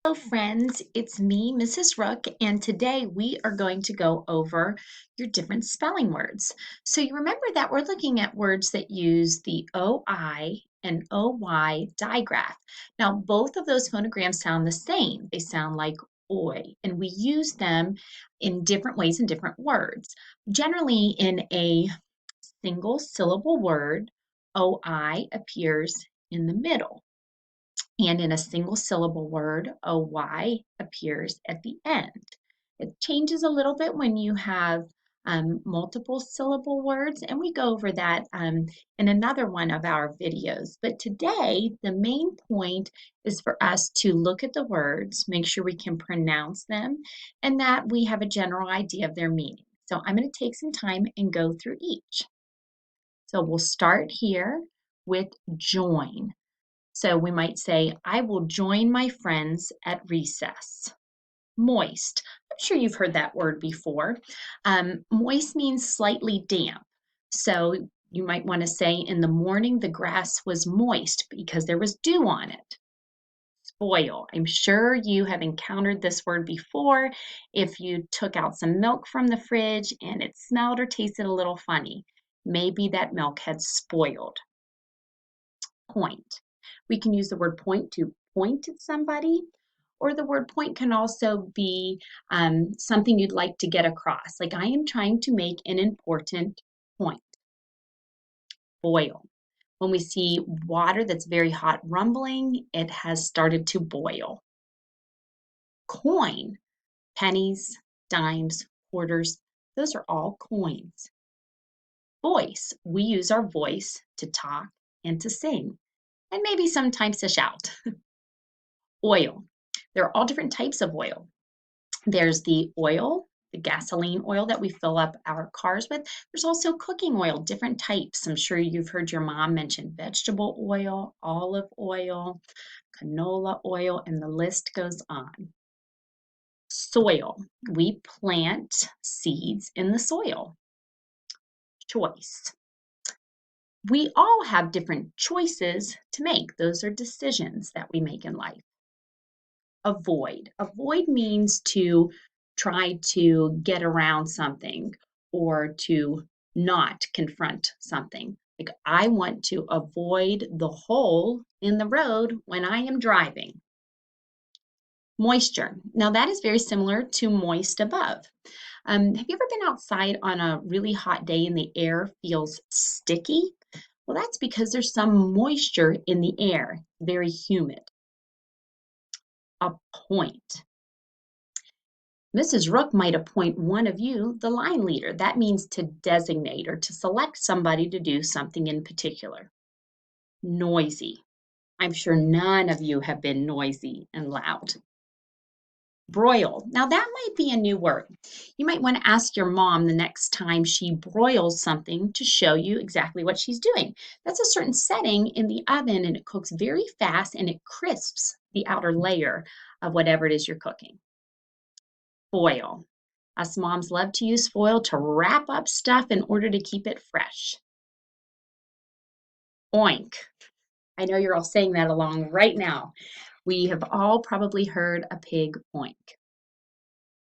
Hello, friends. It's me, Mrs. Rook, and today we are going to go over your different spelling words. So you remember that we're looking at words that use the OI and OY digraph. Now, both of those phonograms sound the same. They sound like oi, and we use them in different ways in different words. Generally, in a single syllable word, OI appears in the middle. And in a single syllable word, a Y appears at the end. It changes a little bit when you have multiple syllable words, and we go over that in another one of our videos. But today, the main point is for us to look at the words, make sure we can pronounce them, and that we have a general idea of their meaning. So I'm going to take some time and go through each. So we'll start here with join. So we might say, I will join my friends at recess. Moist. I'm sure you've heard that word before. Moist means slightly damp. So you might want to say, in the morning, the grass was moist because there was dew on it. Spoil. I'm sure you have encountered this word before. If you took out some milk from the fridge and it smelled or tasted a little funny, maybe that milk had spoiled. Point. We can use the word point to point at somebody, or the word point can also be something you'd like to get across. Like, I am trying to make an important point. Boil. When we see water that's very hot rumbling, it has started to boil. Coin. Pennies, dimes, quarters, those are all coins. Voice. We use our voice to talk and to sing, and maybe sometimes to shout. Oil. There are all different types of oil. There's the oil, the gasoline oil that we fill up our cars with. There's also cooking oil, different types. I'm sure you've heard your mom mention vegetable oil, olive oil, canola oil, and the list goes on. Soil. We plant seeds in the soil. Choice. We all have different choices to make. Those are decisions that we make in life. Avoid. Avoid means to try to get around something or to not confront something. Like, I want to avoid the hole in the road when I am driving. Moisture. Now that is very similar to moist above. Have you ever been outside on a really hot day and the air feels sticky? Well, that's because there's some moisture in the air, very humid. Appoint. Mrs. Rook might appoint one of you the line leader. That means to designate or to select somebody to do something in particular. Noisy. I'm sure none of you have been noisy and loud. Broil. Now that might be a new word. You might want to ask your mom the next time she broils something to show you exactly what she's doing. That's a certain setting in the oven, and it cooks very fast and it crisps the outer layer of whatever it is you're cooking. Foil. Us moms love to use foil to wrap up stuff in order to keep it fresh. Oink. I know you're all saying that along right now. We have all probably heard a pig oink.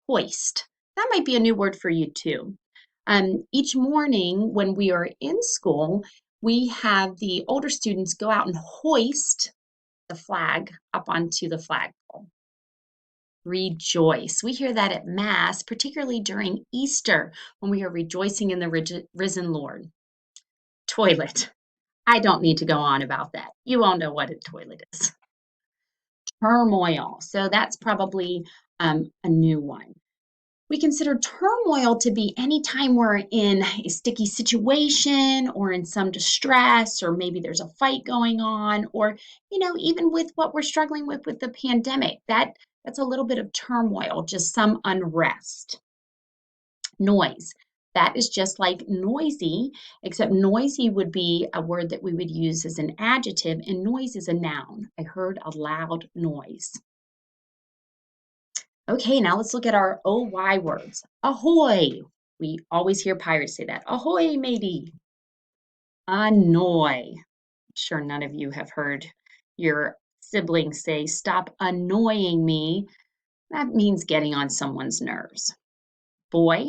Hoist. That might be a new word for you too. Each morning when we are in school, we have the older students go out and hoist the flag up onto the flagpole. Rejoice. We hear that at Mass, particularly during Easter when we are rejoicing in the risen Lord. Toilet. I don't need to go on about that. You all know what a toilet is. Turmoil. So that's probably a new one. We consider turmoil to be any time we're in a sticky situation or in some distress, or maybe there's a fight going on, or, even with what we're struggling with the pandemic, that's a little bit of turmoil, just some unrest. Noise. That is just like noisy, except noisy would be a word that we would use as an adjective, and noise is a noun. I heard a loud noise. Okay, now let's look at our OY words. Ahoy. We always hear pirates say that. Ahoy, matey. Annoy. I'm sure none of you have heard your siblings say, "Stop annoying me," that means getting on someone's nerves. Boy,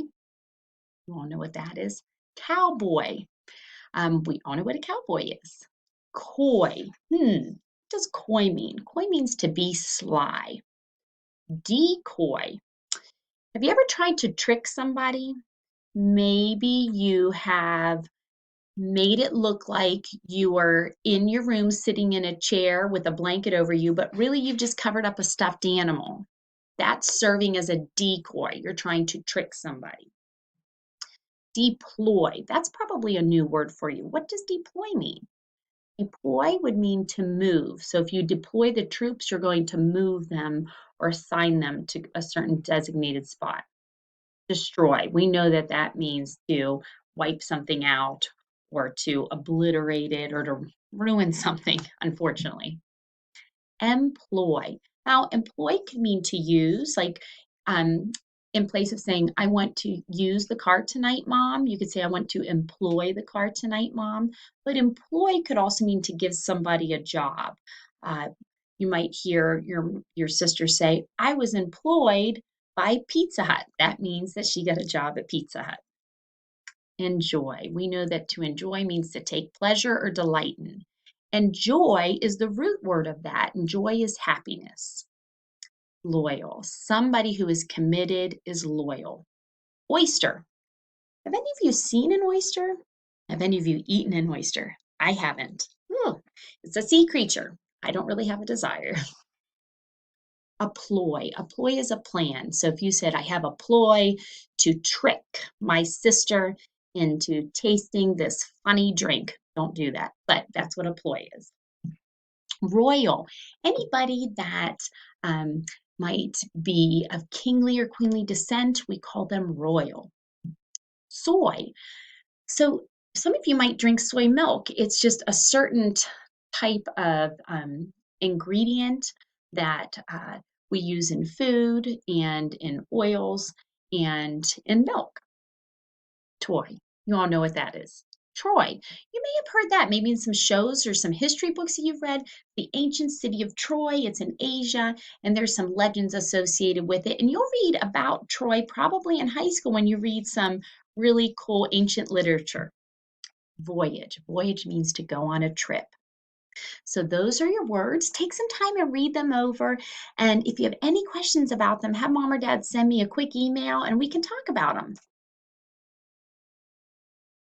you all know what that is. Cowboy. We all know what a cowboy is. Coy. What does coy mean? Coy means to be sly. Decoy. Have you ever tried to trick somebody? Maybe you have made it look like you were in your room sitting in a chair with a blanket over you, but really you've just covered up a stuffed animal. That's serving as a decoy. You're trying to trick somebody. Deploy. That's probably a new word for you. What does deploy mean? Deploy would mean to move. So if you deploy the troops, you're going to move them or assign them to a certain designated spot. Destroy. We know that that means to wipe something out or to obliterate it or to ruin something, unfortunately. Employ. Now, employ can mean to use, like in place of saying, I want to use the car tonight, mom, you could say, I want to employ the car tonight, mom. But employ could also mean to give somebody a job. Uh, you might hear your sister say, I was employed by Pizza Hut. That means that she got a job at Pizza Hut. Enjoy. We know that to enjoy means to take pleasure or delight in. And joy is the root word of that, and joy is happiness. Loyal. Somebody who is committed is loyal. Oyster. Have any of you seen an oyster? Have any of you eaten an oyster? I haven't. It's a sea creature. I don't really have a desire. A ploy. A ploy is a plan. So if you said, I have a ploy to trick my sister into tasting this funny drink, don't do that. But that's what a ploy is. Royal. Anybody that um, might be of kingly or queenly descent, we call them royal. Soy. So some of you might drink soy milk. It's just a certain type of ingredient that we use in food and in oils and in milk. Toy. You all know what that is. Troy. You may have heard that maybe in some shows or some history books that you've read. The ancient city of Troy, it's in Asia, and there's some legends associated with it. And you'll read about Troy probably in high school when you read some really cool ancient literature. Voyage. Voyage means to go on a trip. So those are your words. Take some time and read them over. And if you have any questions about them, have mom or dad send me a quick email and we can talk about them.